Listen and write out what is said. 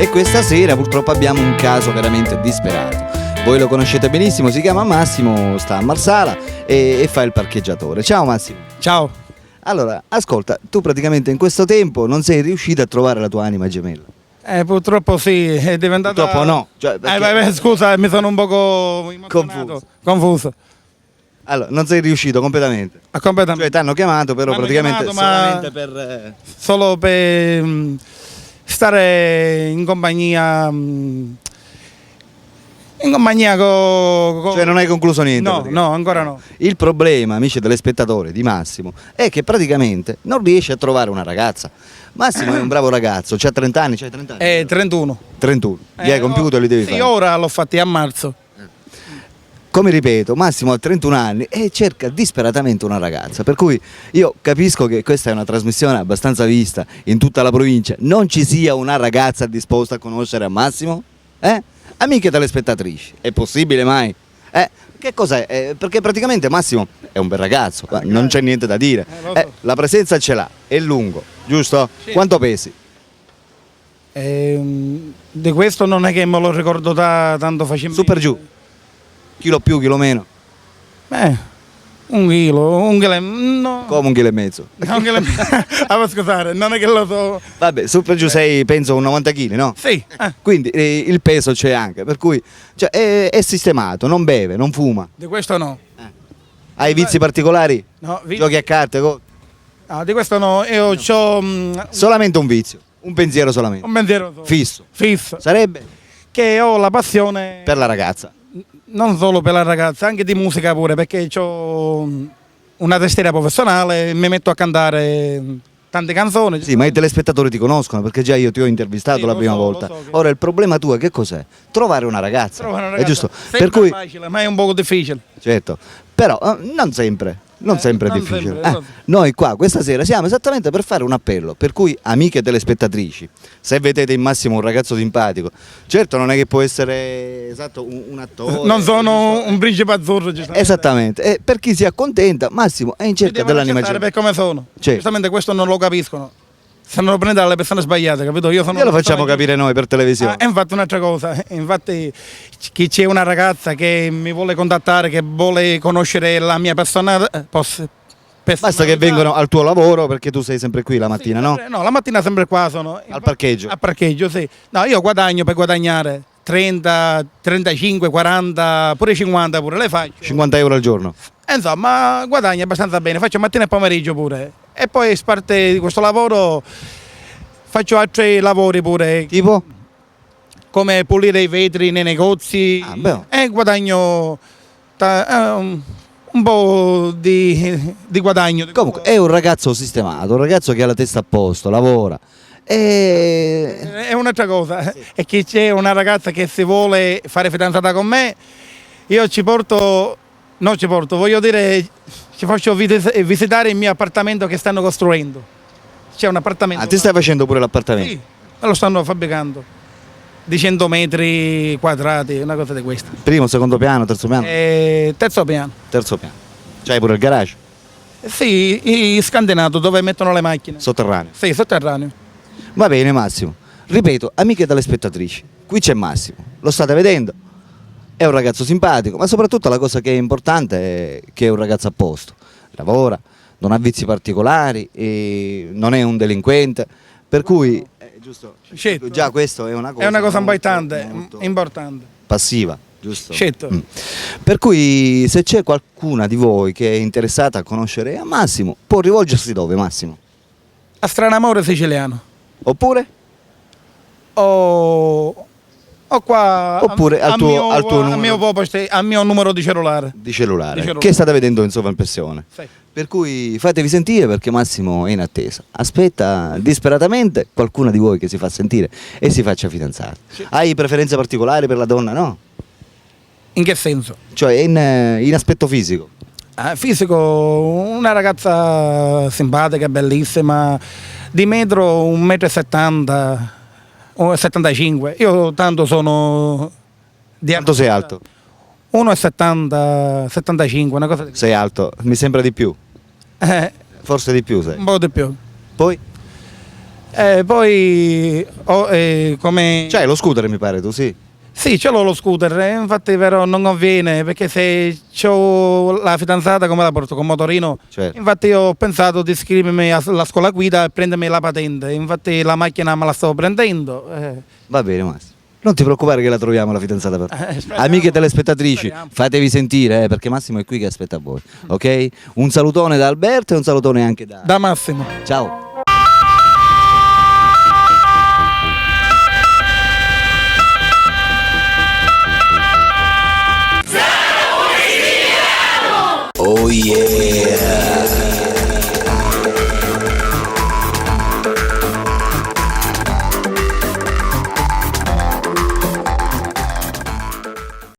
E questa sera purtroppo abbiamo un caso veramente disperato. Voi lo conoscete benissimo, si chiama Massimo, sta a Marsala e fa il parcheggiatore. Ciao Massimo. Ciao. Allora, ascolta, tu praticamente in questo tempo non sei riuscito a trovare la tua anima gemella. Purtroppo sì, è diventata... Purtroppo no. Cioè, perché... Scusa, mi sono un poco emozionato. Confuso. Allora, non sei riuscito completamente. Completamente. Cioè ti hanno chiamato però M'hanno praticamente chiamato, solamente per... Solo per stare in compagnia... In compagnia con... Cioè non hai concluso niente? No, ancora no. Il problema, amici telespettatori, di Massimo è che praticamente non riesce a trovare una ragazza. Massimo è un bravo ragazzo, c'ha 30 anni, c'hai 30 anni? 31. 31, li hai compiuti e li devi sì, fare. ora l'ho fatti a marzo. Come ripeto, Massimo ha 31 anni e cerca disperatamente una ragazza, per cui io capisco che questa è una trasmissione abbastanza vista in tutta la provincia, non ci sia una ragazza disposta a conoscere a Massimo? Amiche telespettatrici, è possibile mai? Che cos'è? Perché praticamente Massimo è un bel ragazzo, non c'è niente da dire, la presenza ce l'ha, è lungo, giusto? Sì. Quanto pesi? Di questo non è che me lo ricordo tanto facilmente. Su per giù, chilo più, chilo meno? Un chilo, no. Come 1,5 kg? No, scusate, non è che lo so. Vabbè, su per giù sei penso un 90 kg, no? Sì. Quindi il peso c'è anche, per cui cioè, è sistemato, non beve, non fuma. Di questo no. Hai vizi particolari? No, Giochi a carte? No, di questo no, io ho Solamente un vizio, un pensiero solamente. un pensiero solo. Fisso. Sarebbe? Che ho la passione Per la ragazza. non solo per la ragazza, anche di musica pure, perché ho una tastiera professionale, mi metto a cantare tante canzoni. Sì, ma i telespettatori ti conoscono perché già io ti ho intervistato Sì, la lo prima so, volta. lo so che- Ora il problema tuo che cos'è? Trovare una ragazza. Trovare una È ragazza giusto? sembra Per cui, facile, ma è un po' difficile. certo, però non sempre. Non sempre è non difficile. sempre, no. Noi qua questa sera siamo esattamente per fare un appello, per cui amiche telespettatrici, se vedete in Massimo un ragazzo simpatico, certo non è che può essere esatto un attore. Non sono giusto? un principe azzurro, giustamente. Esattamente, e per chi si accontenta, Massimo è in Mi cerca devono dell'anima accettare gemella. per come sono. Certo. Giustamente questo non lo capiscono. Stanno prendendo le persone sbagliate, capito? Io sono Glielo una persona facciamo capire noi per televisione. E infatti un'altra cosa, infatti chi c'è una ragazza che mi vuole contattare, che vuole conoscere la mia persona, Basta che vengono al tuo lavoro perché tu sei sempre qui la mattina, no? No, la mattina sempre qua sono. Al parcheggio. Al parcheggio, sì. No, io guadagno per guadagnare 30, 35, 40, pure 50 pure le faccio. 50 euro al giorno. Insomma, guadagno abbastanza bene, faccio mattina e pomeriggio pure. E poi parte di questo lavoro faccio altri lavori pure, Tipo? come pulire i vetri nei negozi e guadagno un po' di guadagno. Comunque è un ragazzo sistemato, un ragazzo che ha la testa a posto, lavora. È un'altra cosa, è che c'è una ragazza che si vuole fare fidanzata con me, io voglio dire, ci faccio visitare il mio appartamento che stanno costruendo. C'è un appartamento. Ti stai facendo pure l'appartamento? Sì, lo stanno fabbricando. Di 100 metri quadrati, una cosa di questa. Primo, secondo piano, terzo piano? Terzo piano. Terzo piano. C'hai pure il garage? Sì, scandinato dove mettono le macchine. Sotterraneo. Sì, sotterraneo. Va bene Massimo. Ripeto, amiche telespettatrici, qui c'è Massimo, lo state vedendo? È un ragazzo simpatico, ma soprattutto la cosa che è importante è che è un ragazzo a posto. Lavora, non ha vizi particolari, e non è un delinquente, per cui giusto, Certo. già questo è una cosa, È una cosa molto, importante, molto importante. passiva, giusto? Certo. Per cui se c'è qualcuna di voi che è interessata a conoscere a Massimo, può rivolgersi dove Massimo? A Stranamore siciliano. Oppure? O qua Oppure al tuo al mio numero di cellulare. Di cellulare, Di cellulare. che state vedendo in sovraimpressione. Sì. Per cui fatevi sentire perché Massimo è in attesa. Aspetta disperatamente qualcuna di voi che si fa sentire e si faccia fidanzare. Sì. Hai preferenze particolari per la donna? No? In che senso? Cioè in aspetto fisico. Fisico, una ragazza simpatica, bellissima, di metro 1,70 m o 75. Io tanto sono di Quanto sei alto? 1,70 75, una cosa di Sei alto, mi sembra di più. un Forse di più sei. po' di più. Poi? Poi come... C'hai lo scooter mi pare tu, sì. Sì, ce l'ho lo scooter, infatti però non conviene perché se ho la fidanzata come la porto con motorino, Certo. infatti io ho pensato di iscrivermi alla scuola guida e prendermi la patente, infatti la macchina me la sto prendendo. Va bene Massimo. Non ti preoccupare che la troviamo la fidanzata per te. Speriamo. Amiche telespettatrici, Speriamo. fatevi sentire perché Massimo è qui che aspetta voi, ok? Un salutone da Alberto e un salutone anche da... Da Massimo. Ciao.